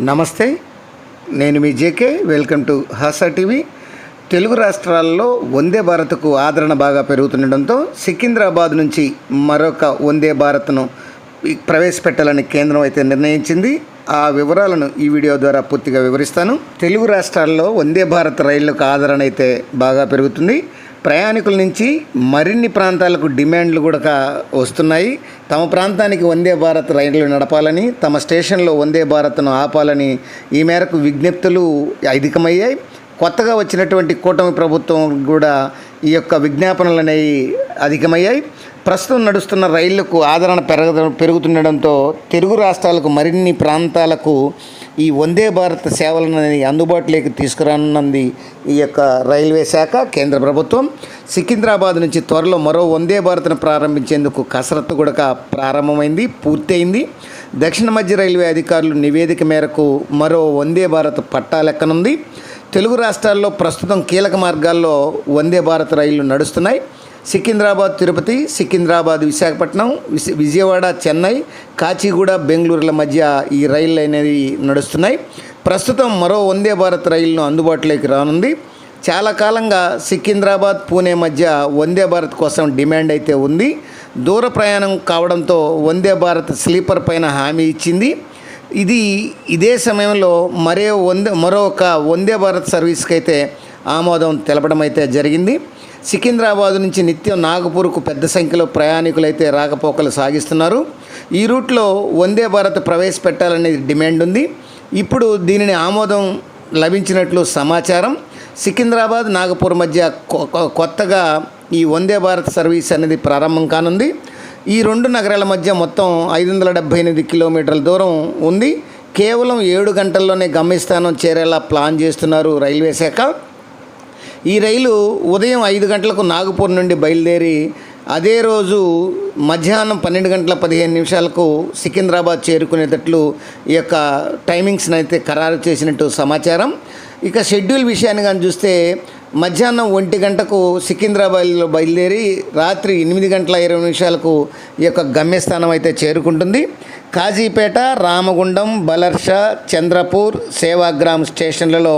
నమస్తే, నేను మీ JK. Welcome to Hasa TV. Telugu రాష్ట్రాల్లో వందే భారత్కు ఆదరణ బాగా పెరుగుతుండడంతో సికింద్రాబాద్ నుంచి మరొక వందే భారత్ను ప్రవేశపెట్టాలని కేంద్రం అయితే నిర్ణయించింది. ఆ వివరాలను ఈ వీడియో ద్వారా పూర్తిగా వివరిస్తాను. తెలుగు రాష్ట్రాల్లో వందే భారత్ రైళ్లకు ఆదరణ అయితే బాగా పెరుగుతుంది. ప్రయాణికుల నుంచి మరిన్ని ప్రాంతాలకు డిమాండ్లు కూడా వస్తున్నాయి. తమ ప్రాంతానికి వందే భారత్ రైళ్లు నడపాలని, తమ స్టేషన్లో వందే భారత్ను ఆపాలని ఈ మేరకు విజ్ఞప్తులు అధికమయ్యాయి. కొత్తగా వచ్చినటువంటి కూటమి ప్రభుత్వం కూడా ఈ యొక్క విజ్ఞాపనలు అనేవి అధికమయ్యాయి. ప్రస్తుతం నడుస్తున్న రైళ్లకు ఆదరణ పెరుగుతుండడంతో తెలుగు రాష్ట్రాలకు మరిన్ని ప్రాంతాలకు ఈ వందే భారత్ సేవలను అందుబాటులోకి తీసుకురానున్నది ఈ యొక్క రైల్వే శాఖ, కేంద్ర ప్రభుత్వం. సికింద్రాబాద్ నుంచి త్వరలో మరో వందే భారత్ను ప్రారంభించేందుకు కసరత్తు కూడా ప్రారంభమైంది, పూర్తయింది. దక్షిణ మధ్య రైల్వే అధికారులు నివేదిక మేరకు మరో వందే భారత్ పట్టాలెక్కనుంది. తెలుగు రాష్ట్రాల్లో ప్రస్తుతం కీలక మార్గాల్లో వందే భారత్ రైళ్లు నడుస్తున్నాయి. సికింద్రాబాద్ తిరుపతి, సికింద్రాబాద్ విశాఖపట్నం, విజయవాడ చెన్నై, కాచిగూడ బెంగళూరుల మధ్య ఈ రైళ్ళు అనేవి నడుస్తున్నాయి. ప్రస్తుతం మరో వందే భారత్ రైలును అందుబాటులోకి రానుంది. చాలా కాలంగా సికింద్రాబాద్ పూణే మధ్య వందే భారత్ కోసం డిమాండ్ అయితే ఉంది. దూర ప్రయాణం కావడంతో వందే భారత్ స్లీపర్ పైన హామీ ఇచ్చింది. ఇదే సమయంలో మరొక వందే భారత్ సర్వీస్కి అయితే ఆమోదం తెలపడం అయితే జరిగింది. సికింద్రాబాద్ నుంచి నిత్యం నాగపూర్కు పెద్ద సంఖ్యలో ప్రయాణికులైతే రాకపోకలు సాగిస్తున్నారు. ఈ రూట్లో వందే భారత్ ప్రవేశపెట్టాలనే డిమాండ్ ఉంది. ఇప్పుడు దీనిని ఆమోదం లభించినట్లు సమాచారం. సికింద్రాబాద్ నాగపూర్ మధ్య కొత్తగా ఈ వందే భారత్ సర్వీస్ అనేది ప్రారంభం కానుంది. ఈ రెండు నగరాల మధ్య మొత్తం 578 కిలోమీటర్ల దూరం ఉంది. కేవలం 7 గంటల్లోనే గమ్యస్థానం చేరేలా ప్లాన్ చేస్తున్నారు రైల్వే శాఖ. ఈ రైలు ఉదయం 5 గంటలకు నాగపూర్ నుండి బయలుదేరి అదే రోజు మధ్యాహ్నం 12:15 సికింద్రాబాద్ చేరుకునేటట్లు ఈ యొక్క టైమింగ్స్ని అయితే ఖరారు చేసినట్టు సమాచారం. ఇక షెడ్యూల్ విషయాన్ని కానీ చూస్తే మధ్యాహ్నం 1 గంటకు సికింద్రాబాద్లో బయలుదేరి రాత్రి 8:20 ఈ యొక్క గమ్యస్థానం అయితే చేరుకుంటుంది. కాజీపేట, రామగుండం, బలర్షా, చంద్రపూర్, సేవాగ్రామ్ స్టేషన్లలో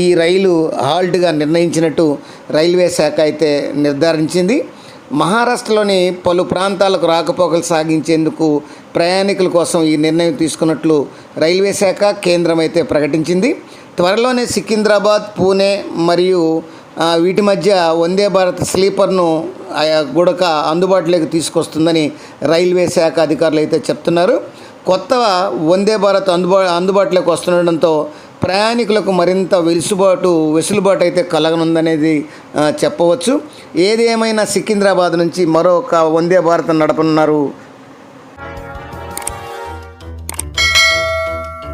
ఈ రైలు హాల్ట్గా నిర్ణయించినట్టు రైల్వే శాఖ అయితే నిర్ధారించింది. మహారాష్ట్రలోని పలు ప్రాంతాలకు రాకపోకలు సాగించేందుకు ప్రయాణికుల కోసం ఈ నిర్ణయం తీసుకున్నట్లు రైల్వే శాఖ, కేంద్రం అయితే ప్రకటించింది. త్వరలోనే సికింద్రాబాద్, పూణే మరియు వీటి మధ్య వందే భారత్ స్లీపర్ను గుడక అందుబాటులోకి తీసుకొస్తుందని రైల్వే శాఖ అధికారులు అయితే చెప్తున్నారు. కొత్త వందే భారత్ అందుబాటులోకి వస్తుండడంతో ప్రయాణికులకు మరింత వెసులుబాటు అయితే కలగనుందనేది చెప్పవచ్చు. ఏది ఏమైనా సికింద్రాబాద్ నుంచి మరొక వందే భారత్ నడపనున్నారు